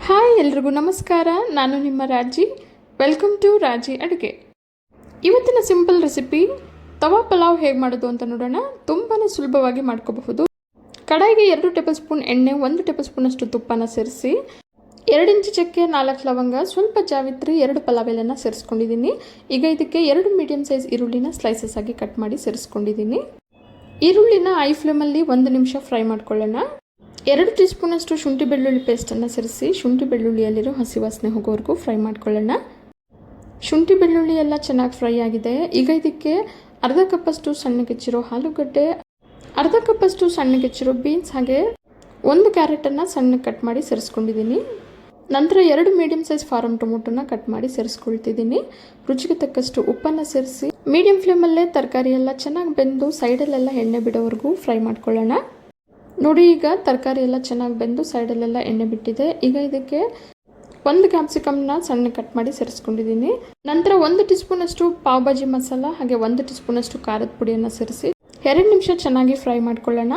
Hi ಎಲ್ರಿಗೂ ನಮಸ್ಕಾರ. ನಾನು ನಿಮ್ಮ ರಾಜಿ. ವೆಲ್ಕಮ್ ಟು ರಾಜಿ ಅಡುಗೆ. ಇವತ್ತಿನ ಸಿಂಪಲ್ ರೆಸಿಪಿ ತವಾ ಪಲಾವ್ ಹೇಗೆ ಮಾಡೋದು ಅಂತ ನೋಡೋಣ. ತುಂಬಾ ಸುಲಭವಾಗಿ ಮಾಡ್ಕೋಬಹುದು. ಕಡಾಯಿಗೆ 2 ಟೇಬಲ್ ಸ್ಪೂನ್ ಎಣ್ಣೆ, 1 ಟೇಬಲ್ ಸ್ಪೂನಷ್ಟು ತುಪ್ಪನ ಸೇರಿಸಿ 2 ಇಂಚು ಚಕ್ಕೆ, 4 ಲವಂಗ, ಸ್ವಲ್ಪ ಜಾವಿತ್ರಿ, 2 ಪಲಾವ್ ಎಲೆನ ಸೇರಿಸ್ಕೊಂಡಿದ್ದೀನಿ. ಈಗ ಇದಕ್ಕೆ 2 ಮೀಡಿಯಮ್ ಸೈಜ್ ಈರುಳ್ಳಿನ ಸ್ಲೈಸಸ್ ಆಗಿ ಕಟ್ ಮಾಡಿ ಸೇರಿಸ್ಕೊಂಡಿದ್ದೀನಿ. ಈರುಳ್ಳಿನ ಐ ಫ್ಲೇಮಲ್ಲಿ 1 ನಿಮಿಷ ಫ್ರೈ ಮಾಡ್ಕೊಳ್ಳೋಣ. 2 ಟೀ ಸ್ಪೂನಷ್ಟು ಶುಂಠಿ ಬೆಳ್ಳುಳ್ಳಿ ಪೇಸ್ಟನ್ನು ಸೇರಿಸಿ ಶುಂಠಿ ಬೆಳ್ಳುಳ್ಳಿಯಲ್ಲಿರೋ ಹಸಿ ವಾಸನೆ ಹೋಗೋವರೆಗೂ ಫ್ರೈ ಮಾಡ್ಕೊಳ್ಳೋಣ. ಶುಂಠಿ ಬೆಳ್ಳುಳ್ಳಿ ಎಲ್ಲ ಚೆನ್ನಾಗಿ ಫ್ರೈ ಆಗಿದೆ. ಈಗ ಇದಕ್ಕೆ ಅರ್ಧ ಕಪ್ಪಷ್ಟು ಸಣ್ಣಗೆ ಹೆಚ್ಚಿರೋ ಆಲೂಗಡ್ಡೆ, ಅರ್ಧ ಕಪ್ಪಷ್ಟು ಸಣ್ಣಗೆ ಹೆಚ್ಚಿರೋ ಬೀನ್ಸ್, ಹಾಗೆ 1 ಕ್ಯಾರೆಟನ್ನು ಸಣ್ಣಗೆ ಕಟ್ ಮಾಡಿ ಸೇರಿಸ್ಕೊಂಡಿದ್ದೀನಿ. ನಂತರ 2 ಮೀಡಿಯಮ್ ಸೈಜ್ ಫಾರಮ್ ಟೊಮೊಟೊನ ಕಟ್ ಮಾಡಿ ಸೇರಿಸ್ಕೊಳ್ತಿದ್ದೀನಿ. ರುಚಿಗೆ ತಕ್ಕಷ್ಟು ಉಪ್ಪನ್ನು ಸೇರಿಸಿ ಮೀಡಿಯಂ ಫ್ಲೇಮಲ್ಲೇ ತರಕಾರಿ ಎಲ್ಲ ಚೆನ್ನಾಗಿ ಬೆಂದು ಸೈಡಲ್ಲೆಲ್ಲ ಎಣ್ಣೆ ಬಿಡೋವರೆಗೂ ಫ್ರೈ ಮಾಡ್ಕೊಳ್ಳೋಣ. ನೋಡಿ, ಈಗ ತರಕಾರಿ ಎಲ್ಲ ಚೆನ್ನಾಗಿ ಬೆಂದು ಸೈಡಲ್ಲೆಲ್ಲ ಎಣ್ಣೆ ಬಿಟ್ಟಿದೆ. ಈಗ ಇದಕ್ಕೆ 1 ಕ್ಯಾಪ್ಸಿಕಮ್ನ ಸಣ್ಣ ಕಟ್ ಮಾಡಿ ಸೇರಿಸ್ಕೊಂಡಿದ್ದೀನಿ. ನಂತರ 1 ಟೀ ಸ್ಪೂನಷ್ಟು ಪಾವ್ ಭಾಜಿ ಮಸಾಲ, ಹಾಗೆ 1 ಟೀ ಸ್ಪೂನಷ್ಟು ಖಾರದ ಪುಡಿಯನ್ನು ಸೇರಿಸಿ 2 ನಿಮಿಷ ಚೆನ್ನಾಗಿ ಫ್ರೈ ಮಾಡ್ಕೊಳ್ಳೋಣ.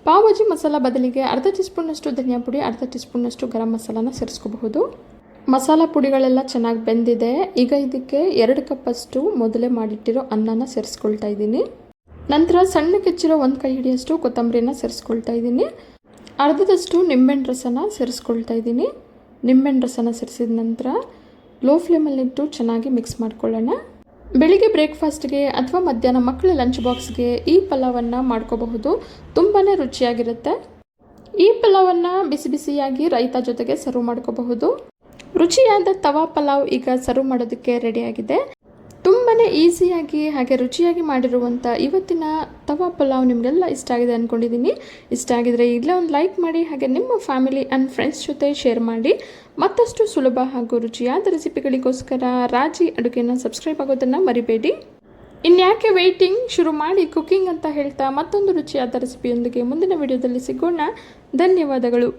ಪಾವ್ ಭಾಜಿ ಮಸಾಲ ಬದಲಿಗೆ ಅರ್ಧ ಟೀ ಸ್ಪೂನಷ್ಟು ಧನಿಯಾ ಪುಡಿ, ಅರ್ಧ ಟೀ ಸ್ಪೂನಷ್ಟು ಗರಂ ಮಸಾಲಾನ ಸೇರಿಸ್ಕೋಬಹುದು. ಮಸಾಲ ಪುಡಿಗಳೆಲ್ಲ ಚೆನ್ನಾಗಿ ಬೆಂದಿದೆ. ಈಗ ಇದಕ್ಕೆ 2 ಕಪ್ಪಷ್ಟು ಮೊದಲೇ ಮಾಡಿಟ್ಟಿರೋ ಅನ್ನನ ಸೇರಿಸ್ಕೊಳ್ತಾ ಇದ್ದೀನಿ. ನಂತರ ಸಣ್ಣಕ್ಕೆ ಹೆಚ್ಚಿರೋ 1 ಕೈ ಹಿಡಿಯಷ್ಟು ಕೊತ್ತಂಬರಿನ ಸೇರಿಸ್ಕೊಳ್ತಾ ಇದ್ದೀನಿ. ಅರ್ಧದಷ್ಟು ನಿಂಬೆಹಣ್ಣು ರಸನ ಸೇರಿಸ್ಕೊಳ್ತಾ ಇದ್ದೀನಿ. ನಿಂಬೆಹಣ್ಣು ರಸನ ಸೇರಿಸಿದ ನಂತರ ಲೋ ಫ್ಲೇಮಲ್ಲಿಟ್ಟು ಚೆನ್ನಾಗಿ ಮಿಕ್ಸ್ ಮಾಡ್ಕೊಳ್ಳೋಣ. ಬೆಳಿಗ್ಗೆ ಬ್ರೇಕ್ಫಾಸ್ಟ್ಗೆ ಅಥವಾ ಮಧ್ಯಾಹ್ನ ಮಕ್ಕಳ ಲಂಚ್ ಬಾಕ್ಸ್ಗೆ ಈ ಪಲಾವನ್ನು ಮಾಡ್ಕೋಬಹುದು. ತುಂಬಾ ರುಚಿಯಾಗಿರುತ್ತೆ. ಈ ಪಲಾವನ್ನು ಬಿಸಿ ಬಿಸಿಯಾಗಿ ರೈತ ಜೊತೆಗೆ ಸರ್ವ್ ಮಾಡ್ಕೋಬಹುದು. ರುಚಿಯಾದ ತವಾ ಪಲಾವ್ ಈಗ ಸರ್ವ್ ಮಾಡೋದಕ್ಕೆ ರೆಡಿಯಾಗಿದೆ. ತುಂಬಾ ಈಸಿಯಾಗಿ ಹಾಗೆ ರುಚಿಯಾಗಿ ಮಾಡಿರುವಂಥ ಇವತ್ತಿನ ತವಾ ಪಲಾವ್ ನಿಮಗೆಲ್ಲ ಇಷ್ಟ ಆಗಿದೆ ಅಂದ್ಕೊಂಡಿದ್ದೀನಿ. ಇಷ್ಟ ಆಗಿದರೆ ಈಗಲೇ ಒಂದು ಲೈಕ್ ಮಾಡಿ, ಹಾಗೆ ನಿಮ್ಮ ಫ್ಯಾಮಿಲಿ ಆ್ಯಂಡ್ ಫ್ರೆಂಡ್ಸ್ ಜೊತೆ ಶೇರ್ ಮಾಡಿ. ಮತ್ತಷ್ಟು ಸುಲಭ ಹಾಗೂ ರುಚಿಯಾದ ರೆಸಿಪಿಗಳಿಗೋಸ್ಕರ ರಾಜಿ ಅಡುಗೆನ ಸಬ್ಸ್ಕ್ರೈಬ್ ಆಗೋದನ್ನು ಮರಿಬೇಡಿ. ಇನ್ಯಾಕೆ ವೆಯ್ಟಿಂಗ್, ಶುರು ಮಾಡಿ ಕುಕ್ಕಿಂಗ್ ಅಂತ ಹೇಳ್ತಾ ಮತ್ತೊಂದು ರುಚಿಯಾದ ರೆಸಿಪಿಯೊಂದಿಗೆ ಮುಂದಿನ ವಿಡಿಯೋದಲ್ಲಿ ಸಿಗೋಣ. ಧನ್ಯವಾದಗಳು.